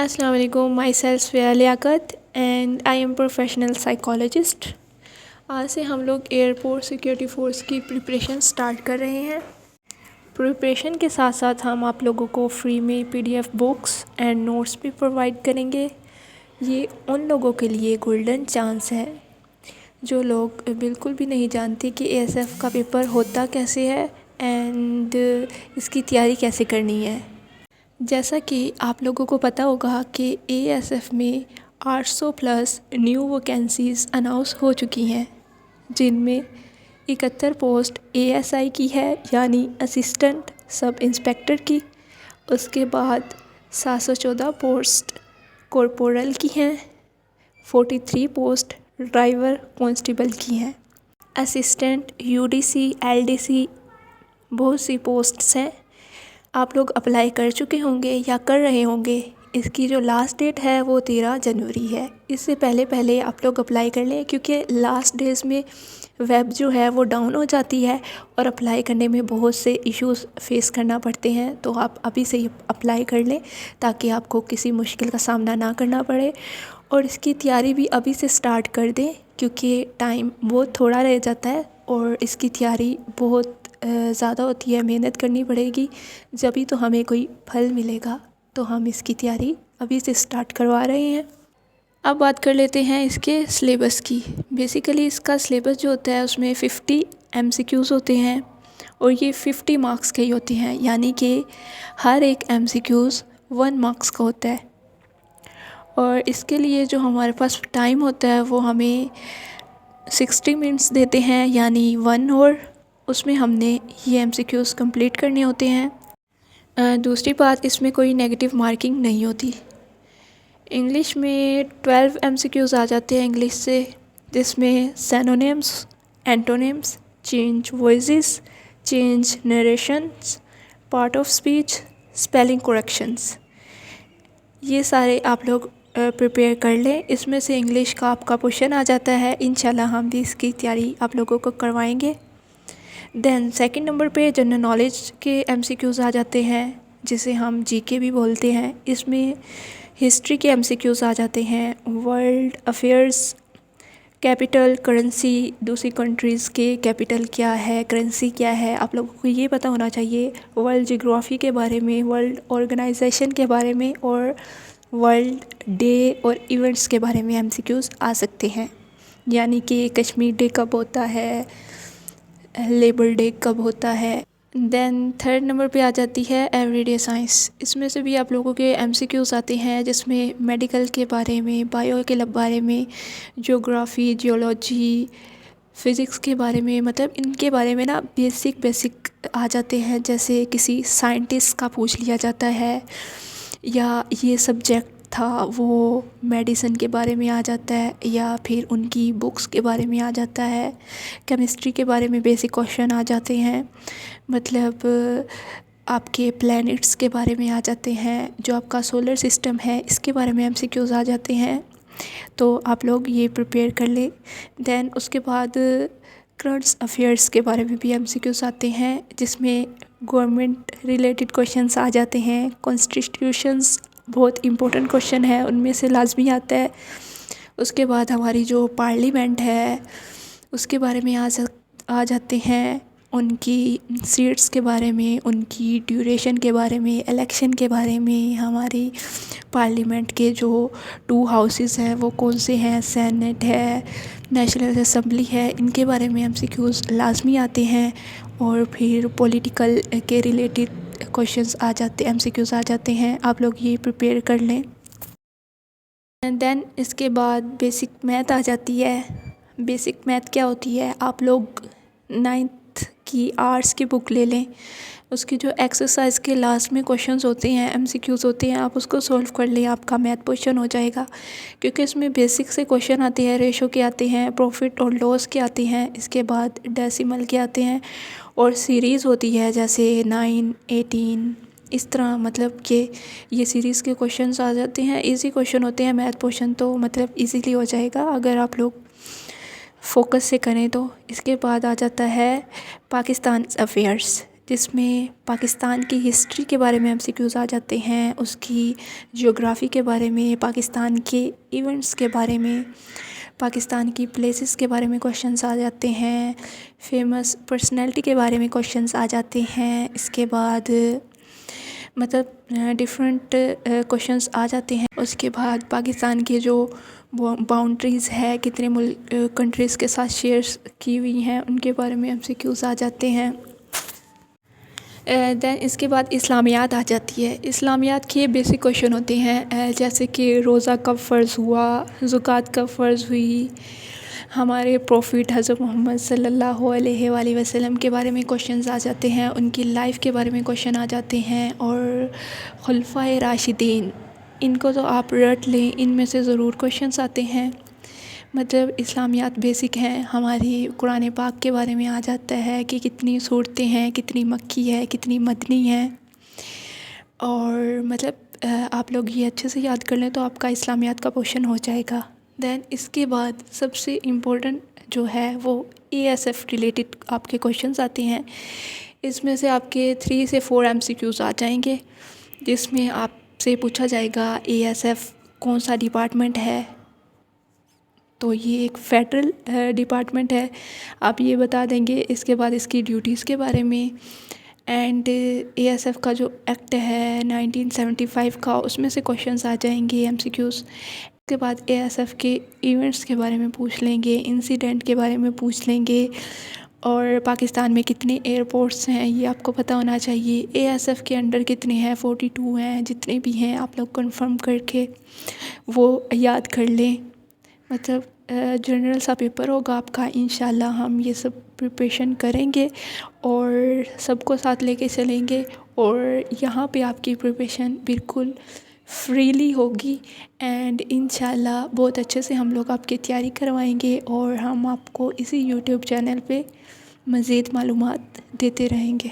Assalamu alaikum, myself Sweya Liaquat and I am professional psychologist। आज से हम लोग एयरपोर्ट सिक्योरिटी फोर्स की प्रिपरेशन स्टार्ट कर रहे हैं। प्रिपरेशन के साथ साथ हम आप लोगों को फ्री में पीडीएफ बुक्स एंड नोट्स भी प्रोवाइड करेंगे। ये उन लोगों के लिए गोल्डन चांस है जो लोग बिल्कुल भी नहीं जानते कि एएसएफ का पेपर होता कैसे है एंड इसकी तैयारी कैसे करनी है। जैसा कि आप लोगों को पता होगा कि एएसएफ में 800 प्लस न्यू वैकेंसीज़ अनाउंस हो चुकी हैं, जिनमें 71 पोस्ट एएसआई की है यानी असिस्टेंट सब इंस्पेक्टर की। उसके बाद 714 पोस्ट कॉर्पोरल की हैं, 43 पोस्ट ड्राइवर कांस्टेबल की हैं। असिस्टेंट यूडीसी एलडीसी बहुत सी पोस्ट्स हैं। आप लोग अप्लाई कर चुके होंगे या कर रहे होंगे। इसकी जो लास्ट डेट है वो 13 जनवरी है। इससे पहले आप लोग अप्लाई कर लें, क्योंकि लास्ट डेज में वेब जो है वो डाउन हो जाती है और अप्लाई करने में बहुत से इश्यूज़ फेस करना पड़ते हैं। तो आप अभी से ही अप्लाई कर लें ताकि आपको किसी मुश्किल का सामना ना करना पड़े, और इसकी तैयारी भी अभी से स्टार्ट कर दें क्योंकि टाइम बहुत थोड़ा रह जाता है और इसकी तैयारी बहुत ज़्यादा होती है। मेहनत करनी पड़ेगी, जभी तो हमें कोई फल मिलेगा। तो हम इसकी तैयारी अभी से स्टार्ट करवा रहे हैं। अब बात कर लेते हैं इसके सिलेबस की। बेसिकली इसका सिलेबस जो होता है उसमें 50 एमसीक्यूज़ होते हैं और ये 50 मार्क्स के ही होते हैं, यानी कि हर एक एमसीक्यूज़ 1 मार्क्स का होता है। और इसके लिए जो हमारे पास टाइम होता है वो हमें 60 मिनट्स देते हैं, यानी 1 आवर। उसमें हमने ये एमसीक्यूज़ कंप्लीट करने होते हैं। दूसरी बात, इसमें कोई नेगेटिव मार्किंग नहीं होती। इंग्लिश में 12 एमसीक्यूज़ आ जाते हैं इंग्लिश से, जिसमें synonyms, antonyms, change voices, change narrations, part of speech, spelling corrections, ये सारे आप लोग प्रिपेयर कर लें। इसमें से इंग्लिश का आपका क्वेश्चन आ जाता है। इंशाल्लाह हम भी इसकी तैयारी आप लोगों को करवाएंगे। देन सेकंड नंबर पे जनरल नॉलेज के एमसीक्यूज़ आ जाते हैं, जिसे हम जीके भी बोलते हैं। इसमें हिस्ट्री के एमसीक्यूज़ आ जाते हैं, वर्ल्ड अफेयर्स, कैपिटल, करेंसी, दूसरी कंट्रीज़ के कैपिटल क्या है, करेंसी क्या है, आप लोगों को ये पता होना चाहिए। वर्ल्ड जियोग्राफी के बारे में, वर्ल्ड ऑर्गेनाइजेशन के बारे में और वर्ल्ड डे और इवेंट्स के बारे में एमसीक्यूज़ आ सकते हैं, यानी कि कश्मीर डे कब होता है, लेबर डे कब होता है। देन थर्ड नंबर पे आ जाती है एवरीडे साइंस। इसमें से भी आप लोगों के एमसीक्यूज़ आते हैं, जिसमें मेडिकल के बारे में, बायो के बारे में, ज्योग्राफी, जियोलॉजी, फ़िज़िक्स के बारे में, मतलब इनके बारे में ना बेसिक आ जाते हैं। जैसे किसी साइंटिस्ट का पूछ लिया जाता है, या ये सब्जेक्ट था वो मेडिसिन के बारे में आ जाता है, या फिर उनकी बुक्स के बारे में आ जाता है। केमिस्ट्री के बारे में बेसिक क्वेश्चन आ जाते हैं, मतलब आपके प्लैनेट्स के बारे में आ जाते हैं। जो आपका सोलर सिस्टम है इसके बारे में एमसीक्यूज़ आ जाते हैं। तो आप लोग ये प्रिपेयर कर लें। देन उसके बाद करंट अफेयर्स के बारे में भी एमसीक्यूज़ आते हैं, जिसमें गवर्नमेंट रिलेटेड क्वेश्चंस आ जाते हैं। कॉन्स्टिट्यूशंस बहुत इम्पोर्टेंट क्वेश्चन है, उनमें से लाजमी आता है। उसके बाद हमारी जो पार्लियामेंट है उसके बारे में आ जाते हैं, उनकी सीट्स के बारे में, उनकी ड्यूरेशन के बारे में, इलेक्शन के बारे में, हमारी पार्लियामेंट के जो 2 हाउसेस हैं वो कौन से हैं, सेनेट है, नेशनल असेंबली है, इनके बारे में एमसीक्यूज़ लाजमी आते हैं। और फिर पॉलिटिकल के रिलेटेड क्वेश्चंस आ जाते, एमसीक्यूज़ आ जाते हैं। आप लोग ये प्रिपेयर कर लें। एंड देन इसके बाद बेसिक मैथ आ जाती है। बेसिक मैथ क्या होती है, आप लोग 9th की आर्ट्स की बुक ले लें। उसकी जो एक्सरसाइज के लास्ट में क्वेश्चंस होते हैं, एमसीक्यूज़ होते हैं, आप उसको सॉल्व कर लें, आपका मैथ क्वेश्चन हो जाएगा। क्योंकि इसमें बेसिक से क्वेश्चन आते हैं, रेशो के आते हैं, प्रॉफिट और लॉस के आते हैं, इसके बाद डेसिमल के आते हैं, और सीरीज़ होती है जैसे 9, 18, इस तरह। मतलब कि ये सीरीज़ के क्वेश्चंस आ जाते हैं। इजी क्वेश्चन होते हैं मैथ क्वेश्चन, तो मतलब इजीली हो जाएगा अगर आप लोग फोकस से करें तो। इसके बाद आ जाता है पाकिस्तान अफेयर्स। जिसमें पाकिस्तान की हिस्ट्री के बारे में एमसीक्यूज़ आ जाते हैं, उसकी ज्योग्राफ़ी के बारे में, पाकिस्तान के इवेंट्स के बारे में, पाकिस्तान की प्लेसेस के बारे में क्वेश्चंस आ जाते हैं, फेमस पर्सनैलिटी के बारे में क्वेश्चंस आ जाते हैं। इसके बाद मतलब डिफरेंट क्वेश्चंस आ जाते हैं। उसके बाद पाकिस्तान के जो बाउंड्रीज़ है, कितने कंट्रीज़ के साथ शेयर्स की हुई हैं, उनके बारे में एमसीक्यूज़ आ जाते हैं। दैन इसके बाद इस्लामियात आ जाती है। इस्लामियात के बेसिक क्वेश्चन होते हैं, जैसे कि रोज़ा कब फ़र्ज़ हुआ, ज़कात कब फ़र्ज़ हुई, हमारे प्रॉफिट हज़रत मोहम्मद सल्लल्लाहु अलैहि वसल्लम के बारे में क्वेश्चंस आ जाते हैं, उनकी लाइफ के बारे में क्वेश्चन आ जाते हैं। और खुलफ़ाए राशिदीन, इनको तो आप रट लें, इनमें से ज़रूर क्वेश्चंस आते हैं। मतलब इस्लामियात बेसिक हैं। हमारी कुरान पाक के बारे में आ जाता है कि कितनी सूरतें हैं, कितनी मक्की है, कितनी मदनी है। और मतलब आप लोग ये अच्छे से याद कर लें तो आपका इस्लामियात का क्वेश्चन हो जाएगा। दैन इसके बाद सबसे इम्पोर्टेंट जो है वो ASF रिलेटेड आपके क्वेश्चंस आते हैं। इसमें से आपके 3 से 4 MCQs आ जाएंगे, जिसमें आपसे पूछा जाएगा ASF कौन सा डिपार्टमेंट है। तो ये एक फेडरल डिपार्टमेंट है, आप ये बता देंगे। इसके बाद इसकी ड्यूटीज़ के बारे में, एंड ASF का जो एक्ट है 1975 का, उसमें से क्वेश्चंस आ जाएंगे MCQs। इसके बाद ASF के इवेंट्स के बारे में पूछ लेंगे, इंसिडेंट के बारे में पूछ लेंगे, और पाकिस्तान में कितने एयरपोर्ट्स हैं ये आपको पता होना चाहिए। ASF के अंडर कितने हैं, 42 हैं, जितने भी हैं आप लोग कंफर्म करके वो याद कर लें। मतलब जनरल सा पेपर होगा आपका। इंशाल्लाह हम ये सब प्रिपरेशन करेंगे और सबको साथ लेके चलेंगे, और यहाँ पे आपकी प्रिपरेशन बिल्कुल फ्रीली होगी। एंड इंशाल्लाह बहुत अच्छे से हम लोग आपकी तैयारी करवाएंगे, और हम आपको इसी यूट्यूब चैनल पे मज़ीद मालूमात देते रहेंगे।